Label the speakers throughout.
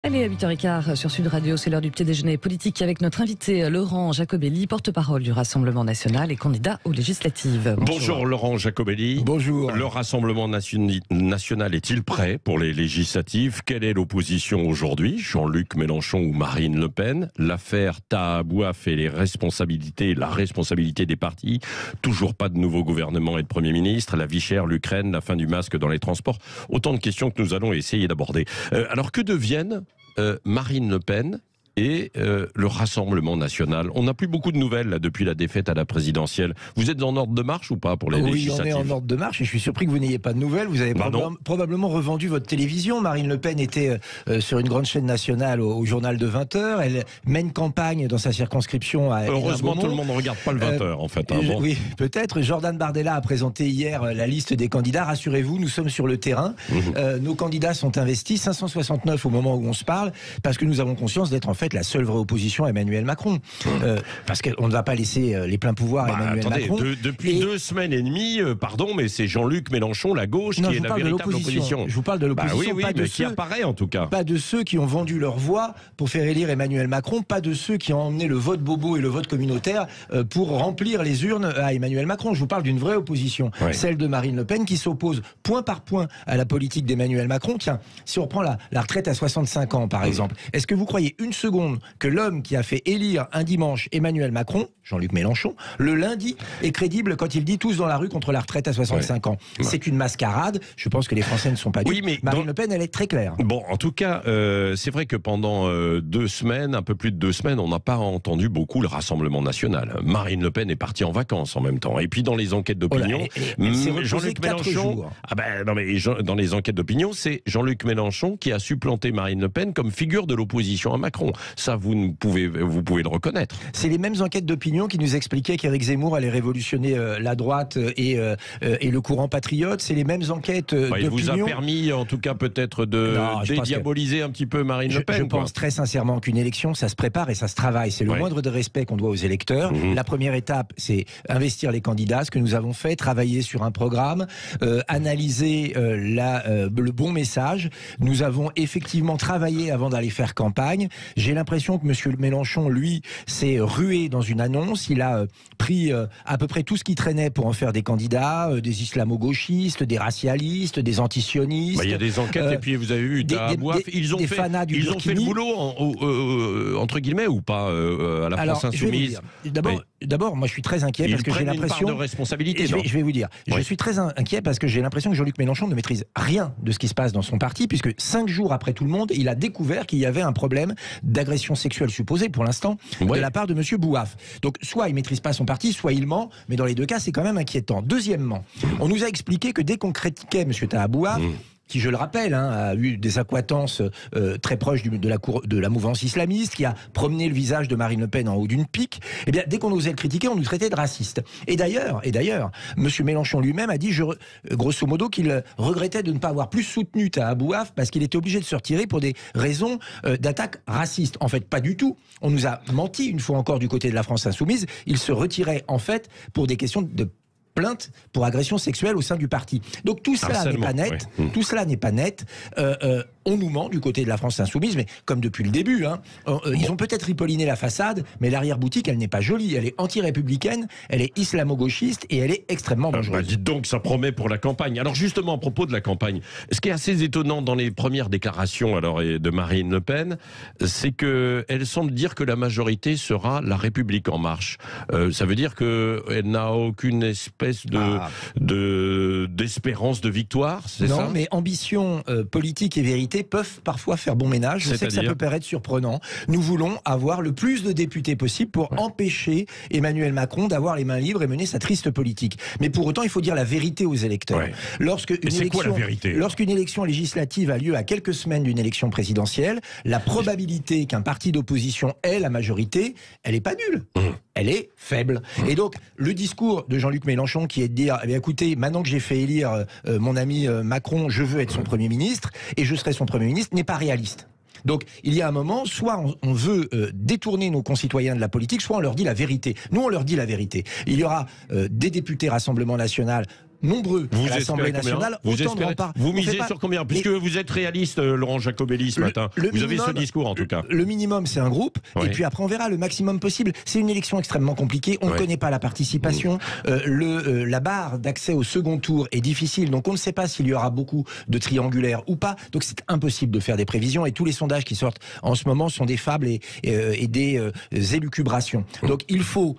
Speaker 1: Allez, à 8h15 sur Sud Radio, c'est l'heure du petit déjeuner politique avec notre invité Laurent Jacobelli, porte-parole du Rassemblement National et candidat aux législatives.
Speaker 2: Bonjour Laurent Jacobelli.
Speaker 3: Bonjour.
Speaker 2: Le Rassemblement National est-il prêt pour les législatives? Quelle est l'opposition aujourd'hui? Jean-Luc Mélenchon ou Marine Le Pen? L'affaire Tahabouaf et la responsabilité des partis. Toujours pas de nouveau gouvernement et de Premier ministre. La vie chère, l'Ukraine, la fin du masque dans les transports. Autant de questions que nous allons essayer d'aborder. Alors que deviennent Marine Le Pen et le Rassemblement National? On n'a plus beaucoup de nouvelles là, depuis la défaite à la présidentielle. Vous êtes en ordre de marche ou pas pour les législatives?
Speaker 3: Oui, on est en ordre de marche et je suis surpris que vous n'ayez pas de nouvelles. Vous avez probablement revendu votre télévision. Marine Le Pen était sur une grande chaîne nationale au journal de 20h. Elle mène campagne dans sa circonscription à
Speaker 2: Heureusement, tout le monde ne regarde pas le 20h en fait. Bon.
Speaker 3: Oui, peut-être. Jordan Bardella a présenté hier la liste des candidats. Rassurez-vous, nous sommes sur le terrain. Nos candidats sont investis, 569 au moment où on se parle, parce que nous avons conscience d'être en fait la seule vraie opposition à Emmanuel Macron. Parce qu'on ne va pas laisser les pleins pouvoirs à Emmanuel Macron.
Speaker 2: Depuis 2 semaines et demie, pardon, mais c'est Jean-Luc Mélenchon, la gauche, qui est la véritable opposition.
Speaker 3: Je vous parle de l'opposition,
Speaker 2: pas de qui apparaît en tout cas.
Speaker 3: Pas de ceux qui ont vendu leur voix pour faire élire Emmanuel Macron, pas de ceux qui ont emmené le vote bobo et le vote communautaire pour remplir les urnes à Emmanuel Macron. Je vous parle d'une vraie opposition, celle de Marine Le Pen qui s'oppose point par point à la politique d'Emmanuel Macron. Tiens, si on prend la retraite à 65 ans par exemple, est-ce que vous croyez une seconde que l'homme qui a fait élire un dimanche Emmanuel Macron, Jean-Luc Mélenchon, le lundi est crédible quand il dit tous dans la rue contre la retraite à 65 ans? C'est une mascarade. Je pense que les Français ne sont pas dupes. Marine Le Pen, elle est très claire.
Speaker 2: Bon, en tout cas, c'est vrai que pendant 2 semaines, un peu plus de 2 semaines, on n'a pas entendu beaucoup le Rassemblement National. Marine Le Pen est partie en vacances en même temps. Et puis dans les enquêtes d'opinion, Jean-Luc Mélenchon... dans les enquêtes d'opinion, c'est Jean-Luc Mélenchon qui a supplanté Marine Le Pen comme figure de l'opposition à Macron. Ça, vous pouvez le reconnaître.
Speaker 3: C'est les mêmes enquêtes d'opinion qui nous expliquaient qu'Éric Zemmour allait révolutionner la droite et le courant patriote. C'est les mêmes enquêtes d'opinion.
Speaker 2: Il vous a permis, en tout cas, peut-être de dédiaboliser un petit peu Marine Le Pen.
Speaker 3: Je pense très sincèrement qu'une élection, ça se prépare et ça se travaille. C'est le moindre de respect qu'on doit aux électeurs. La première étape, c'est investir les candidats, ce que nous avons fait, travailler sur un programme, analyser le bon message. Nous avons effectivement travaillé avant d'aller faire campagne. J'ai l'impression que M. Mélenchon, lui, s'est rué dans une annonce. Il a pris à peu près tout ce qui traînait pour en faire des candidats, des islamo-gauchistes, des racialistes, des antisionistes.
Speaker 2: Il y a des enquêtes et puis vous avez vu, ils ont fait le boulot, entre guillemets, ou pas, à la France Insoumise.
Speaker 3: D'abord, moi je suis très inquiet parce que j'ai l'impression...
Speaker 2: de responsabilité.
Speaker 3: Je vais vous dire, je suis très inquiet parce que j'ai l'impression que Jean-Luc Mélenchon ne maîtrise rien de ce qui se passe dans son parti, puisque 5 jours après tout le monde, il a découvert qu'il y avait un problème d'agression sexuelle supposée, pour l'instant, de la part de M. Bouaf. Donc, soit il maîtrise pas son parti, soit il ment, mais dans les 2 cas, c'est quand même inquiétant. Deuxièmement, on nous a expliqué que dès qu'on critiquait M. Tahabouaf, qui, je le rappelle, a eu des accointances très proches de la mouvance islamiste, qui a promené le visage de Marine Le Pen en haut d'une pique, eh bien, dès qu'on osait le critiquer, on nous traitait de racistes. Et d'ailleurs, M. Mélenchon lui-même a dit, grosso modo, qu'il regrettait de ne pas avoir plus soutenu Tahabouaf parce qu'il était obligé de se retirer pour des raisons d'attaque raciste. En fait, pas du tout. On nous a menti une fois encore du côté de la France Insoumise. Il se retirait, en fait, pour des questions de plainte pour agression sexuelle au sein du parti. Donc tout cela n'est pas net. Tout cela n'est pas net. On nous ment du côté de la France Insoumise, mais comme depuis le début, ils ont peut-être ripolliné la façade, mais l'arrière-boutique, elle n'est pas jolie. Elle est anti-républicaine, elle est islamo-gauchiste et elle est extrêmement dangereuse.
Speaker 2: Dites donc, ça promet pour la campagne. Alors justement, à propos de la campagne, ce qui est assez étonnant dans les premières déclarations de Marine Le Pen, c'est qu'elle semble dire que la majorité sera la République en marche. Ça veut dire qu'elle n'a aucune espèce d'espérance de victoire, c'est ça?
Speaker 3: Non, mais ambition politique et vérité peuvent parfois faire bon ménage. Je sais que ça peut paraître surprenant. Nous voulons avoir le plus de députés possible pour empêcher Emmanuel Macron d'avoir les mains libres et mener sa triste politique. Mais pour autant, il faut dire la vérité aux électeurs. Lorsqu'une élection législative a lieu à quelques semaines d'une élection présidentielle, la probabilité qu'un parti d'opposition ait la majorité, elle n'est pas nulle. Elle est faible. Et donc, le discours de Jean-Luc Mélenchon qui est de dire, écoutez, maintenant que j'ai fait élire mon ami Macron, je veux être son Premier ministre, et je serai son Premier ministre, n'est pas réaliste. Donc, il y a un moment, soit on veut détourner nos concitoyens de la politique, soit on leur dit la vérité. Nous, on leur dit la vérité. Il y aura des députés Rassemblement National nombreux à l'Assemblée nationale,
Speaker 2: vous misez sur combien? Puisque vous êtes réaliste, Laurent Jacobelli, ce matin. Vous avez ce discours, en tout cas.
Speaker 3: Le minimum, c'est un groupe. Et puis après, on verra le maximum possible. C'est une élection extrêmement compliquée. On ne connaît pas la participation. La barre d'accès au second tour est difficile. Donc, on ne sait pas s'il y aura beaucoup de triangulaires ou pas. Donc, c'est impossible de faire des prévisions. Et tous les sondages qui sortent en ce moment sont des fables et des élucubrations. Donc, il faut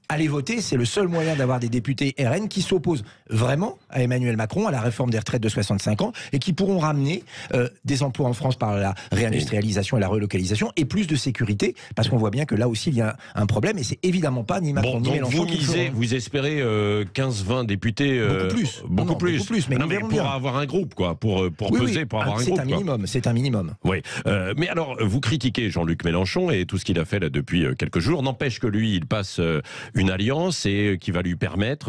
Speaker 3: aller voter, c'est le seul moyen d'avoir des députés RN qui s'opposent vraiment à Emmanuel Macron, à la réforme des retraites de 65 ans, et qui pourront ramener des emplois en France par la réindustrialisation et la relocalisation, et plus de sécurité, parce qu'on voit bien que là aussi il y a un problème, et c'est évidemment pas ni Macron ni Mélenchon qui le feront.
Speaker 2: Vous espérez 15-20 députés
Speaker 3: beaucoup plus, mais
Speaker 2: pour avoir un groupe, quoi, pour peser, pour avoir un groupe.
Speaker 3: C'est un minimum.
Speaker 2: Oui, mais alors, vous critiquez Jean-Luc Mélenchon et tout ce qu'il a fait là depuis quelques jours, n'empêche que lui, il passe une alliance et qui va lui permettre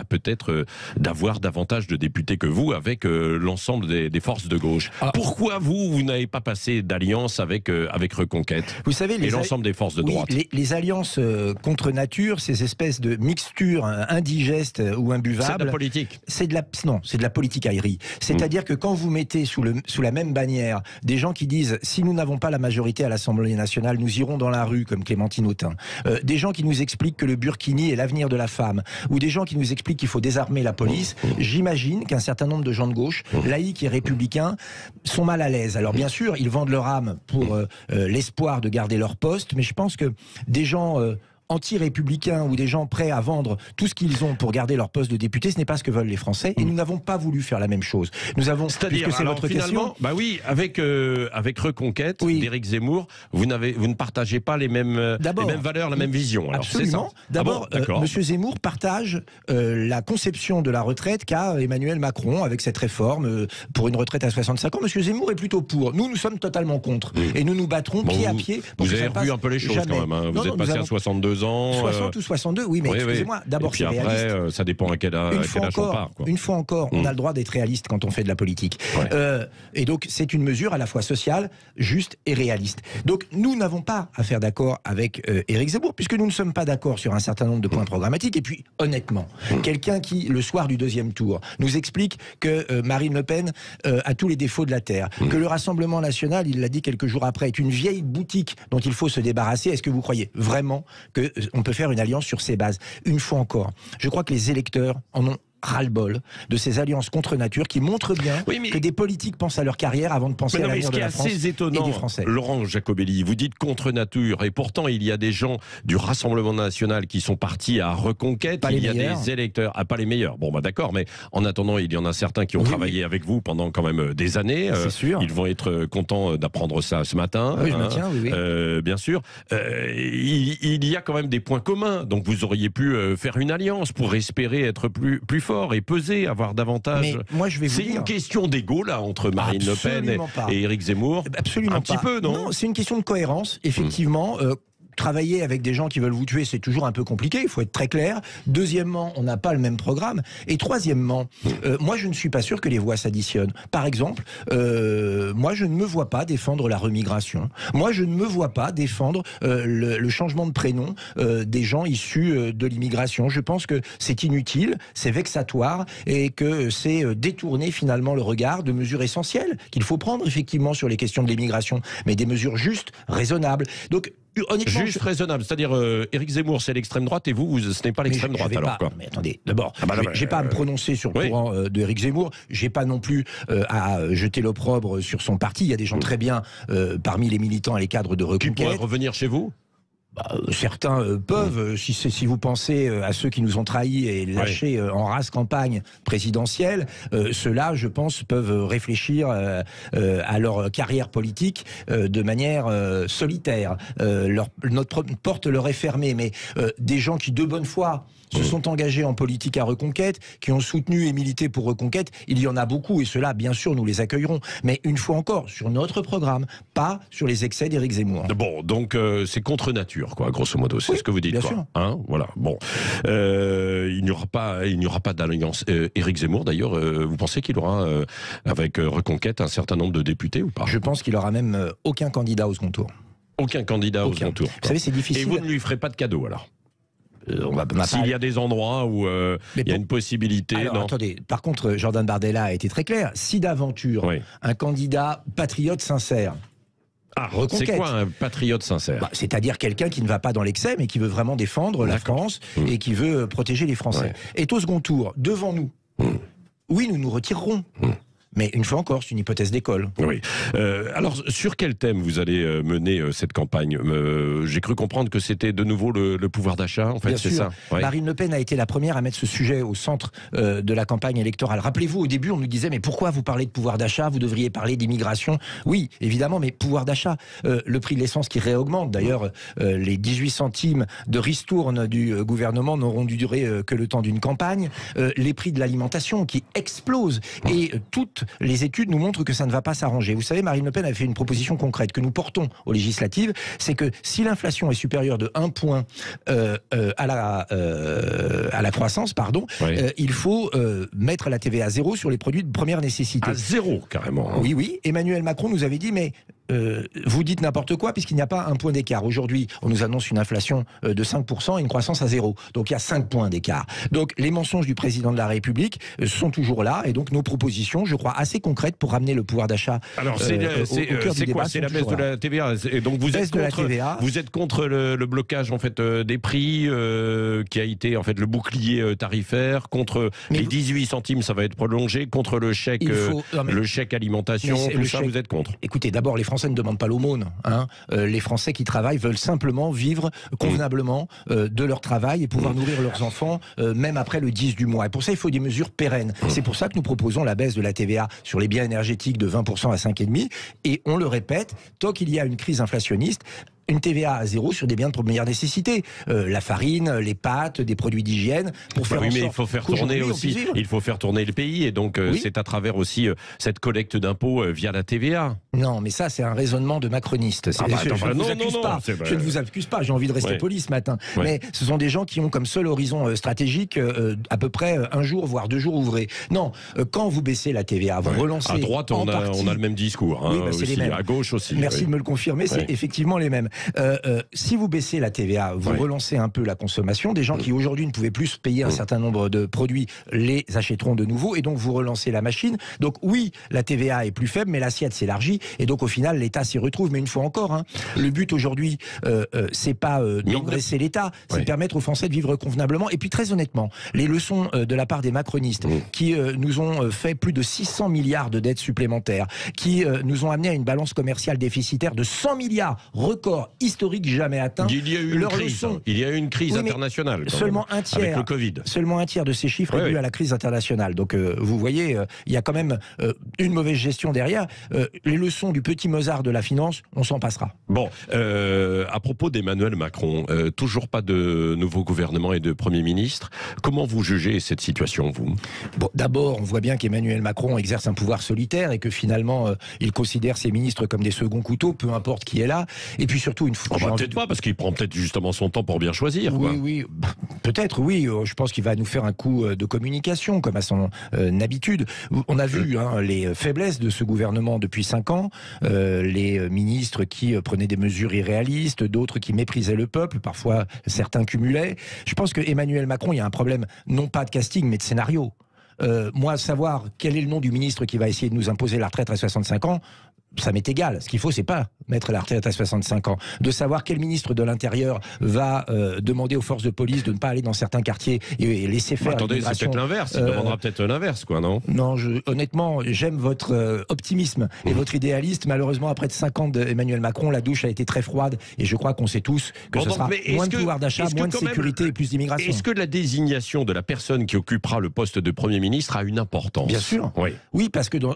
Speaker 2: peut-être d'avoir davantage de députés que vous avec l'ensemble des forces de gauche. Pourquoi vous n'avez pas passé d'alliance avec Reconquête,
Speaker 3: vous savez,
Speaker 2: et l'ensemble des forces de droite?
Speaker 3: Les alliances contre nature, ces espèces de mixtures indigestes ou imbuvables...
Speaker 2: C'est de la politique.
Speaker 3: C'est de la politique aérie. C'est-à-dire que quand vous mettez sous la même bannière des gens qui disent « si nous n'avons pas la majorité à l'Assemblée nationale, nous irons dans la rue » comme Clémentine Autain, des gens qui nous expliquent que le burkini est l'avenir de la femme, ou des gens qui nous expliquent qu'il faut désarmer la police, j'imagine qu'un certain nombre de gens de gauche, laïcs et républicains, sont mal à l'aise. Alors bien sûr, ils vendent leur âme pour l'espoir de garder leur poste, mais je pense que des gens... anti-républicains ou des gens prêts à vendre tout ce qu'ils ont pour garder leur poste de député, ce n'est pas ce que veulent les Français, et nous n'avons pas voulu faire la même chose. Nous avons,
Speaker 2: c'est-à-dire,
Speaker 3: c'est votre question.
Speaker 2: Avec Reconquête, d'Éric Zemmour, vous ne partagez pas les mêmes valeurs, la même vision. Alors,
Speaker 3: absolument. D'abord, Monsieur Zemmour partage la conception de la retraite qu'a Emmanuel Macron avec cette réforme pour une retraite à 65 ans. Monsieur Zemmour est plutôt pour. Nous sommes totalement contre. Et nous nous battrons pied à pied.
Speaker 2: Vous avez revu un peu les choses quand même. Hein. Vous êtes passé à 62 ans.
Speaker 3: 60 ou 62, oui, mais excusez-moi, d'abord c'est réaliste.
Speaker 2: Et puis après, ça dépend à quel âge on part.
Speaker 3: Une fois encore, on a le droit d'être réaliste quand on fait de la politique. Et donc, c'est une mesure à la fois sociale, juste et réaliste. Donc, nous n'avons pas à faire d'accord avec Éric Zemmour, puisque nous ne sommes pas d'accord sur un certain nombre de points programmatiques. Et puis, honnêtement, quelqu'un qui, le soir du deuxième tour, nous explique que Marine Le Pen a tous les défauts de la Terre, que le Rassemblement national, il l'a dit quelques jours après, est une vieille boutique dont il faut se débarrasser. Est-ce que vous croyez vraiment qu'on peut faire une alliance sur ces bases? Une fois encore, je crois que les électeurs en ont ras-le-bol de ces alliances contre nature qui montrent bien que des politiques pensent à leur carrière avant de penser à l'avenir de la France et des Français.
Speaker 2: Laurent Jacobelli, vous dites contre nature, et pourtant il y a des gens du Rassemblement national qui sont partis à Reconquête, il y a des électeurs, pas les meilleurs, d'accord, mais en attendant il y en a certains qui ont travaillé avec vous pendant quand même des années,
Speaker 3: c'est sûr.
Speaker 2: Ils vont être contents d'apprendre ça ce matin,
Speaker 3: je maintiens,
Speaker 2: bien sûr, il y a quand même des points communs, donc vous auriez pu faire une alliance pour espérer être plus fort et peser, avoir davantage.
Speaker 3: Mais moi, je vais vous dire...
Speaker 2: C'est une question d'ego là entre Marine Le Pen et Éric Zemmour.
Speaker 3: Absolument
Speaker 2: un petit peu, non?
Speaker 3: Non, c'est une question de cohérence, effectivement. Travailler avec des gens qui veulent vous tuer, c'est toujours un peu compliqué, il faut être très clair. Deuxièmement, on n'a pas le même programme. Et troisièmement, moi je ne suis pas sûr que les voix s'additionnent. Par exemple, moi je ne me vois pas défendre la remigration. Moi je ne me vois pas défendre le changement de prénom des gens issus de l'immigration. Je pense que c'est inutile, c'est vexatoire et que c'est détourner finalement le regard de mesures essentielles qu'il faut prendre effectivement sur les questions de l'immigration, mais des mesures justes, raisonnables. Donc,
Speaker 2: juste raisonnable, c'est-à-dire Éric Zemmour c'est l'extrême droite et vous ce n'est pas l'extrême droite alors quoi.
Speaker 3: Mais attendez, d'abord, j'ai pas à me prononcer sur le courant de Éric Zemmour, j'ai pas non plus à jeter l'opprobre sur son parti, il y a des gens très bien parmi les militants et les cadres de Reconquête.
Speaker 2: Qui pourraient revenir chez vous?
Speaker 3: Certains peuvent, si vous pensez à ceux qui nous ont trahis et lâchés en race campagne présidentielle, ceux-là, je pense, peuvent réfléchir à leur carrière politique de manière solitaire. Notre porte leur est fermée, mais des gens qui, de bonne foi, se sont engagés en politique à Reconquête, qui ont soutenu et milité pour Reconquête, il y en a beaucoup, et ceux-là, bien sûr, nous les accueillerons. Mais une fois encore, sur notre programme, pas sur les excès d'Éric Zemmour.
Speaker 2: Bon, donc c'est contre nature, quoi, grosso modo, c'est ce que vous dites,
Speaker 3: bien
Speaker 2: quoi.
Speaker 3: Sûr.
Speaker 2: Hein, voilà, bon. Il n'y aura pas d'alliance. Éric Zemmour, d'ailleurs, vous pensez qu'il aura, avec Reconquête, un certain nombre de députés ou pas?
Speaker 3: Je pense qu'il aura même aucun candidat au second tour.
Speaker 2: Aucun candidat au second tour.
Speaker 3: Vous savez, c'est difficile.
Speaker 2: Et vous ne lui ferez pas de cadeau, alors? S'il y a des endroits où il y a une possibilité...
Speaker 3: Alors, attendez, par contre, Jordan Bardella a été très clair. Si d'aventure, un candidat patriote sincère...
Speaker 2: c'est quoi un patriote sincère?
Speaker 3: C'est-à-dire quelqu'un qui ne va pas dans l'excès, mais qui veut vraiment défendre la France et qui veut protéger les Français. Est au second tour, devant nous. Oui, nous nous retirerons. Mais une fois encore, c'est une hypothèse d'école.
Speaker 2: Oui. Alors, sur quel thème vous allez mener cette campagne? J'ai cru comprendre que c'était de nouveau le pouvoir d'achat, en fait, c'est ça?
Speaker 3: Marine Le Pen a été la première à mettre ce sujet au centre de la campagne électorale. Rappelez-vous, au début, on nous disait, mais pourquoi vous parlez de pouvoir d'achat? Vous devriez parler d'immigration. Oui, évidemment, mais pouvoir d'achat. Le prix de l'essence qui réaugmente. D'ailleurs, les 18 centimes de ristourne du gouvernement n'auront dû durer que le temps d'une campagne. Les prix de l'alimentation qui explosent. Et toutes les études nous montrent que ça ne va pas s'arranger. Vous savez, Marine Le Pen a fait une proposition concrète que nous portons aux législatives, c'est que si l'inflation est supérieure de 1 point à la croissance, il faut mettre la TVA à 0 sur les produits de première nécessité.
Speaker 2: À 0, carrément.
Speaker 3: Oui. Emmanuel Macron nous avait dit, mais vous dites n'importe quoi puisqu'il n'y a pas un point d'écart. Aujourd'hui, on nous annonce une inflation de 5% et une croissance à 0. Donc il y a 5 points d'écart. Donc les mensonges du président de la République sont toujours là et donc nos propositions, je crois, assez concrètes pour ramener le pouvoir d'achat au cœur du débat.
Speaker 2: C'est la baisse de la TVA. Et donc vous êtes contre le blocage en fait des prix qui a été en fait le bouclier tarifaire, contre les 18 centimes, ça va être prolongé, contre le chèque alimentation, tout ça vous êtes contre.
Speaker 3: Écoutez, d'abord les Français ne demandent pas l'aumône. Les Français qui travaillent veulent simplement vivre convenablement de leur travail et pouvoir nourrir leurs enfants même après le 10 du mois. Et pour ça, il faut des mesures pérennes. C'est pour ça que nous proposons la baisse de la TVA sur les biens énergétiques de 20% à 5,5%. Et on le répète, tant qu'il y a une crise inflationniste, une TVA à 0 sur des biens de première nécessité, la farine, les pâtes, des produits d'hygiène, pour faire en sorte
Speaker 2: il faut faire tourner aussi, il faut faire tourner le pays, et donc c'est à travers aussi cette collecte d'impôts via la TVA.
Speaker 3: Non, mais ça c'est un raisonnement de macroniste. Je ne vous accuse pas, j'ai envie de rester poli ce matin. Mais ce sont des gens qui ont comme seul horizon stratégique à peu près un jour, voire 2 jours ouvrés. Non, quand vous baissez la TVA, vous relancez...
Speaker 2: À droite, on a le même discours,
Speaker 3: c'est les mêmes.
Speaker 2: À gauche aussi.
Speaker 3: Merci de me le confirmer, c'est effectivement les mêmes. Si vous baissez la TVA, vous relancez un peu la consommation. Des gens qui aujourd'hui ne pouvaient plus payer un certain nombre de produits les achèteront de nouveau et donc vous relancez la machine. Donc oui, la TVA est plus faible, mais l'assiette s'élargit et donc au final l'État s'y retrouve. Mais une fois encore, le but aujourd'hui, c'est pas d'engraisser l'État, c'est de permettre aux Français de vivre convenablement. Et puis très honnêtement, les leçons de la part des macronistes qui nous ont fait plus de 600 milliards de dettes supplémentaires, qui nous ont amené à une balance commerciale déficitaire de 100 milliards, record historique jamais atteint.
Speaker 2: Il y a eu une crise internationale.
Speaker 3: Seulement un tiers,
Speaker 2: avec le Covid.
Speaker 3: Seulement un tiers de ces chiffres est dû à la crise internationale. Donc vous voyez, il y a quand même une mauvaise gestion derrière. Les leçons du petit Mozart de la finance, on s'en passera.
Speaker 2: Bon, à propos d'Emmanuel Macron, toujours pas de nouveau gouvernement et de Premier ministre. Comment vous jugez cette situation, vous?
Speaker 3: Bon, d'abord, on voit bien qu'Emmanuel Macron exerce un pouvoir solitaire et que finalement, il considère ses ministres comme des seconds couteaux, peu importe qui est là. Et puis surtout, une fois...
Speaker 2: peut-être pas, parce qu'il prend peut-être justement son temps pour bien choisir.
Speaker 3: Oui, peut-être, oui. Je pense qu'il va nous faire un coup de communication, comme à son habitude. On a vu les faiblesses de ce gouvernement depuis 5 ans. Les ministres qui prenaient des mesures irréalistes, d'autres qui méprisaient le peuple, parfois certains cumulaient. Je pense que Emmanuel Macron, il y a un problème, non pas de casting, mais de scénario. Moi, savoir quel est le nom du ministre qui va essayer de nous imposer la retraite à 65 ans, ça m'est égal. Ce qu'il faut, c'est pas mettre la retraite à 65 ans. De savoir quel ministre de l'Intérieur va demander aux forces de police de ne pas aller dans certains quartiers et laisser faire...
Speaker 2: Attendez, c'est peut-être l'inverse. Il demandera peut-être l'inverse, quoi, non?
Speaker 3: Non, honnêtement, j'aime votre optimisme et votre idéaliste. Malheureusement, après 5 ans d'Emmanuel Macron, la douche a été très froide et je crois qu'on sait tous que ce sera moins de pouvoir d'achat, moins de sécurité et plus d'immigration.
Speaker 2: Est-ce que la désignation de la personne qui occupera le poste de Premier ministre a une importance?
Speaker 3: Bien sûr. Oui, parce que dans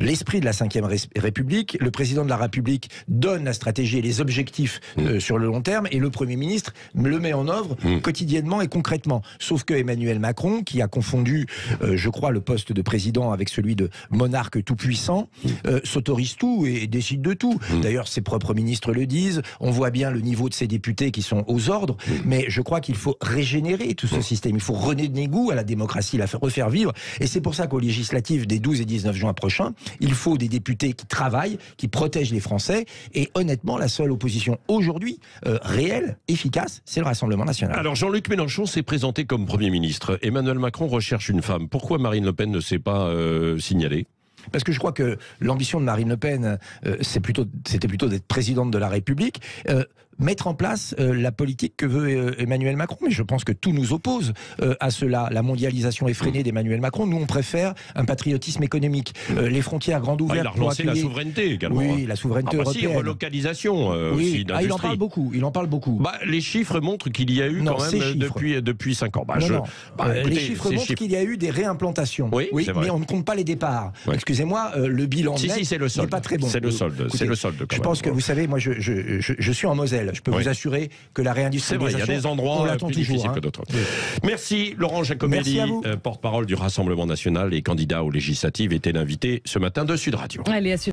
Speaker 3: l'esprit de la Ve République, le président de la République donne la stratégie et les objectifs sur le long terme et le Premier ministre le met en œuvre quotidiennement et concrètement. Sauf que Emmanuel Macron, qui a confondu, je crois, le poste de président avec celui de monarque tout-puissant, s'autorise tout et décide de tout. D'ailleurs, ses propres ministres le disent. On voit bien le niveau de ses députés qui sont aux ordres, mais je crois qu'il faut régénérer tout ce système. Il faut redonner goût à la démocratie, la refaire vivre. Et c'est pour ça qu'aux législatives des 12 et 19 juin prochain. Il faut des députés qui travaillent, qui protègent les Français. Et honnêtement, la seule opposition aujourd'hui réelle, efficace, c'est le Rassemblement national.
Speaker 2: Alors Jean-Luc Mélenchon s'est présenté comme Premier ministre. Emmanuel Macron recherche une femme. Pourquoi Marine Le Pen ne s'est pas signalée ?
Speaker 3: Parce que je crois que l'ambition de Marine Le Pen, c'était plutôt d'être présidente de la République. Mettre en place la politique que veut Emmanuel Macron. Mais je pense que tout nous oppose à cela. La mondialisation effrénée d'Emmanuel Macron, nous on préfère un patriotisme économique. Les frontières grandes ouvertes.
Speaker 2: Il a relancé la souveraineté également.
Speaker 3: Oui, la souveraineté européenne.
Speaker 2: Si, relocalisation aussi d'industrie.
Speaker 3: Il en parle beaucoup.
Speaker 2: Les chiffres montrent qu'il y a eu quand même depuis 5 ans.
Speaker 3: Écoutez, les chiffres montrent qu'il y a eu des réimplantations. Oui, mais on ne compte pas les départs. Oui. Excusez-moi, le bilan n'est pas très bon.
Speaker 2: C'est le solde.
Speaker 3: Écoutez,
Speaker 2: c'est le solde.
Speaker 3: Je pense que vous savez, moi je suis en Moselle. Je peux vous assurer que la réindustrialisation,
Speaker 2: il y a des endroits
Speaker 3: on l'attend
Speaker 2: plus
Speaker 3: toujours.
Speaker 2: difficiles que d'autres. Merci Laurent Jacobelli, porte-parole du Rassemblement national et candidat aux législatives, était l'invité ce matin de Sud Radio.
Speaker 1: Allez,